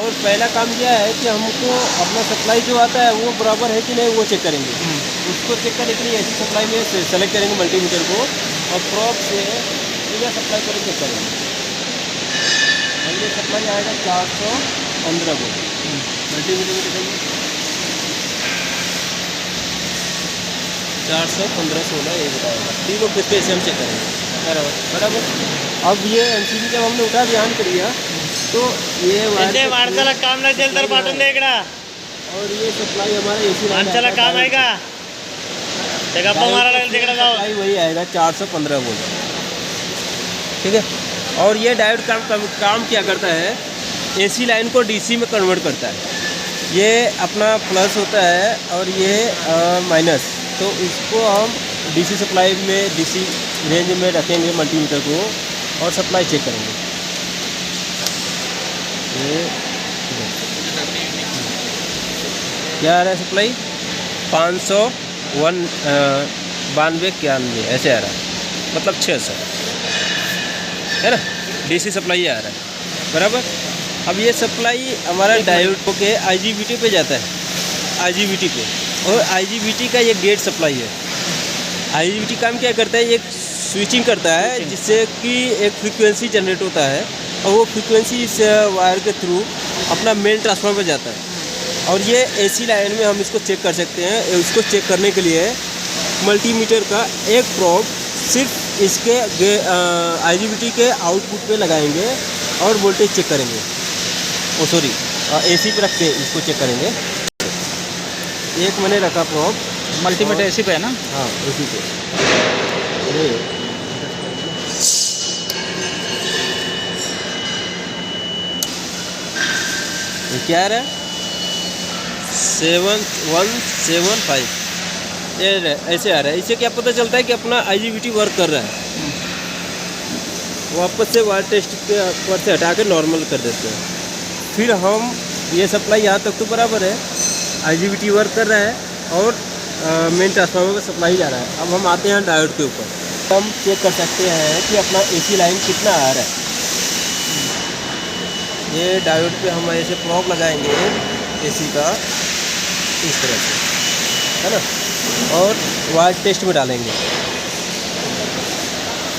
और पहला काम यह है कि हमको अपना सप्लाई जो आता है वो बराबर है कि नहीं वो चेक करेंगे। उसको चेक करने के लिए ऐसी सप्लाई में सेलेक्ट करेंगे मल्टीमीटर को और प्रॉप से पूरा सप्लाई को चेक करेंगे। और ये सप्लाई आएगा 415 वोल्ट। मल्टीमीटर में देखेंगे 415 16 ये बताएगा। तीनों पे से हम चेक करेंगे बराबर। अब ये एमसीबी जब हमने उठा ध्यान करिए तो ये माणसाला काम नसेल तर पाठवून दे इकडं। और ये सप्लाई हमारा एसी माणसाला काम आहे का ते गप्पा मारायला लागेल तिकडे जाऊ। सप्लाई वही आएगा 415 वोल्ट। ठीक है। और ये डायोड काम क्या करता है, एसी लाइन को डीसी में कन्वर्ट करता है। ये अपना प्लस होता है और ये माइनस, तो इसको हम डीसी सप्लाई में डीसी रेंज में रखेंगे मल्टीमीटर को और सप्लाई चेक करेंगे। ये क्या आ रहा है सप्लाई 592 ऐसे आ रहा है, मतलब 600 है ना, डीसी सप्लाई आ रहा है बराबर। अब ये सप्लाई हमारा डायोड के आईजीबीटी पे जाता है, आईजीबीटी पे, और आईजीबीटी का ये गेट सप्लाई है। आईजीबीटी काम क्या करता है, एक स्विचिंग करता है जिससे कि एक फ्रीक्वेंसी जनरेट होता है और वो फ्रीक्वेंसी इस वायर के थ्रू अपना मेन ट्रांसफार्मर पर जाता है। और ये एसी लाइन में हम इसको चेक कर सकते हैं। इसको चेक करने के लिए मल्टीमीटर का एक प्रोब सिर्फ इसके आईजीबीटी के आउटपुट पे लगाएंगे और वोल्टेज चेक करेंगे। ओ सॉरी, एसी पे रख के इसको चेक करेंगे। एक मैंने रखा प्रोब मल्टीमीटर एसी पे है ना। हाँ एसी पे। ये क्या आ रहा है 7175 ये ऐसे आ रहा है। इससे क्या पता चलता है कि अपना आईजीबीटी वर्क कर रहा है। वापस से वायर टेस्ट के पर से हटा के नॉर्मल कर देते हैं। फिर हम ये सप्लाई यहाँ तक तो बराबर है, आईजीबीटी वर्क कर रहा है और मेन ट्रांसफार्मर में सप्लाई जा रहा है। अब हम आते हैं डायोड के ऊपर। हम चेक कर सकते हैं कि अपना एसी लाइन कितना आ रहा है। ये डायोड पे हम ऐसे प्रोब लगाएंगे एसी का इस तरह से, है ना, और वायर टेस्ट में डालेंगे।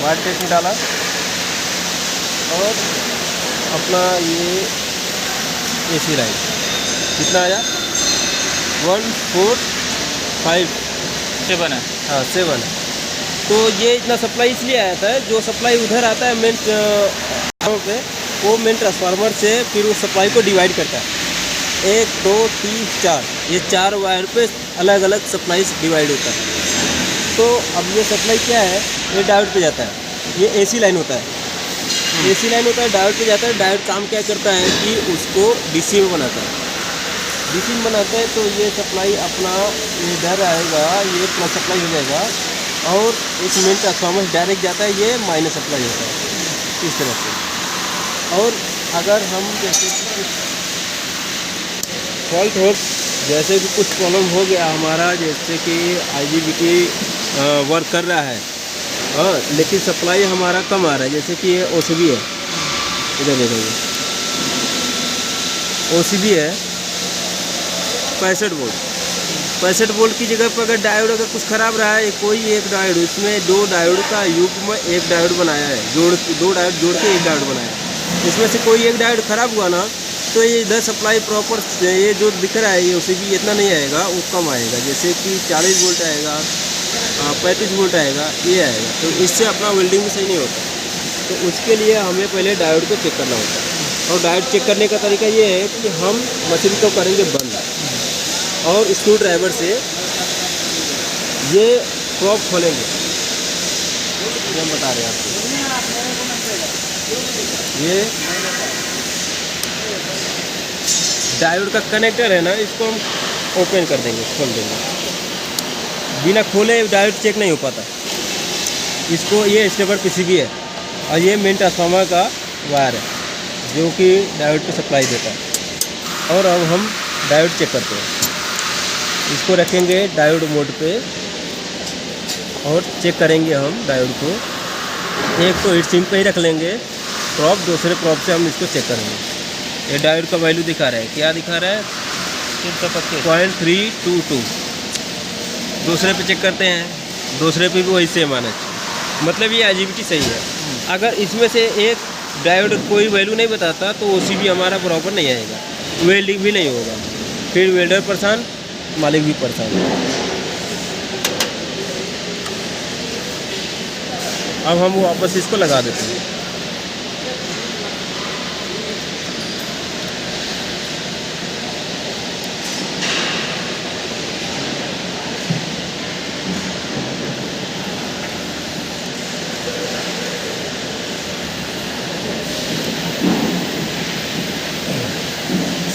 वायर टेस्ट में डाला और अपना ये एसी लाइन कितना आया 145 है। हाँ 7 है। तो ये इतना सप्लाई इसलिए आया था, जो सप्लाई उधर आता है मेन पे, वो मेन ट्रांसफार्मर से फिर उस सप्लाई को डिवाइड करता है। 1 2 3 4 ये 4 वायर पे अलग अलग सप्लाई डिवाइड होता है। तो अब ये सप्लाई क्या है, ये डायोड पे जाता है। ये एसी लाइन होता है, एसी लाइन होता है, डायोड पे जाता है। डायोड काम क्या करता है कि उसको डीसी में बनाता है। डीसी में बनाता है तो ये सप्लाई अपना इधर आएगा, ये प्लस सप्लाई हो जाएगा और एक मेन ट्रांसफार्मर डायरेक्ट जाता है, ये माइनस सप्लाई होता है इस तरह से। और अगर हम जैसे कि कुछ फॉल्ट हो, जैसे कि कुछ प्रॉब्लम हो गया हमारा, जैसे कि आईजीबीटी वर्क कर रहा है लेकिन सप्लाई हमारा कम आ रहा है, जैसे कि ये ओसीबी है, इधर देखेंगे ओसीबी है 65 वोल्ट। 65 वोल्ट की जगह पर अगर डायोड अगर कुछ ख़राब रहा है, कोई एक डायोड, इसमें 2 डायोड का युग्म में एक डायोड बनाया है, 2 डायोड जोड़ के एक डायोड बनाया है। इसमें से कोई एक डायोड ख़राब हुआ ना, तो ये इधर सप्लाई प्रॉपर ये जो दिख रहा है ये ओसीबी इतना नहीं आएगा, वो कम आएगा। जैसे कि 40 वोल्ट आएगा, 35 वोल्ट आएगा, ये आएगा। तो इससे अपना वेल्डिंग भी सही नहीं होता। तो उसके लिए हमें पहले डायोड को चेक करना होता है। और डायोड चेक करने का तरीका ये है कि हम मशीन को करेंगे बंद और स्क्रू ड्राइवर से ये प्रॉब खोलेंगे, ये हम बता रहे हैं आपको। ये डायोड का कनेक्टर है ना, इसको हम ओपन कर देंगे, खोल देंगे। बिना खोले डायोड चेक नहीं हो पाता। इसको ये स्टेपर पीसीबी है और ये मेन ट्रांसफार्मर का वायर है जो कि डायोड को सप्लाई देता है। और अब हम डायोड चेक करते हैं। इसको रखेंगे डायोड मोड पे और चेक करेंगे हम डायोड को। एक तो हीट सिंक पे ही रख लेंगे प्रॉब, दूसरे प्रॉब से हम इसको चेक करेंगे। ये डायोड का वैल्यू दिखा रहा है, क्या दिखा रहा है? 0.322। दूसरे पे चेक करते हैं, दूसरे पे भी वही सेम आना चाहिए, मतलब ये IGBT सही है। अगर इसमें से एक डायोड कोई वैल्यू नहीं बताता तो OCB हमारा प्रॉपर नहीं आएगा, वेल्डिंग भी नहीं होगा, फिर वेल्डर परेशान, मालिक भी परेशान। अब हम वापस इसको लगा देते हैं।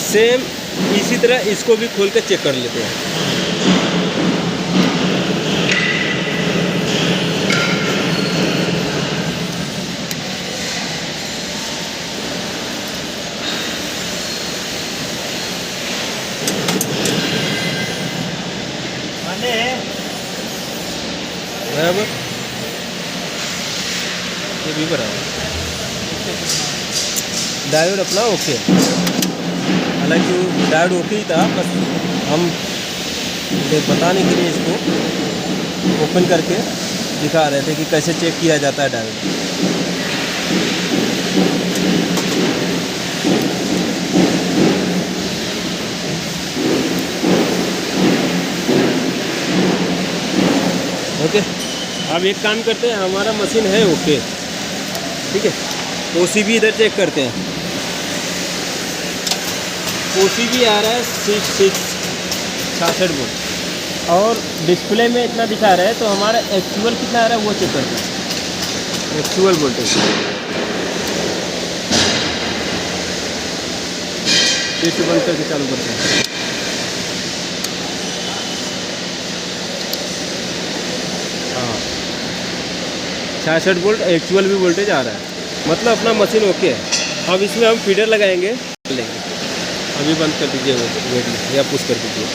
सेम इसी तरह इसको भी खोल कर चेक कर लेते हैं। बराबर, ये भी बराबर। डायोड अपना ओके, हालांकि डायोड ओके ही था, बस हम बताने के लिए इसको ओपन करके दिखा रहे थे कि कैसे चेक किया जाता है डायोड। ओके, अब एक काम करते हैं, हमारा मशीन है ओके, ठीक है। OCB इधर चेक करते हैं। OCB आ रहा है 66 वोल्ट और डिस्प्ले में इतना दिखा रहा है, तो हमारा एक्चुअल कितना आ रहा है वो चेक करते हैं। एक्चुअल वोल्टेज फिर से बंद करके चालू करते हैं। हाँ, 66 वोल्ट एक्चुअल भी वोल्टेज आ रहा है, मतलब अपना मशीन ओके है। अब इसमें हम फीडर लगाएंगे, अभी बंद कर दीजिए, वेट या पुश कर दीजिए।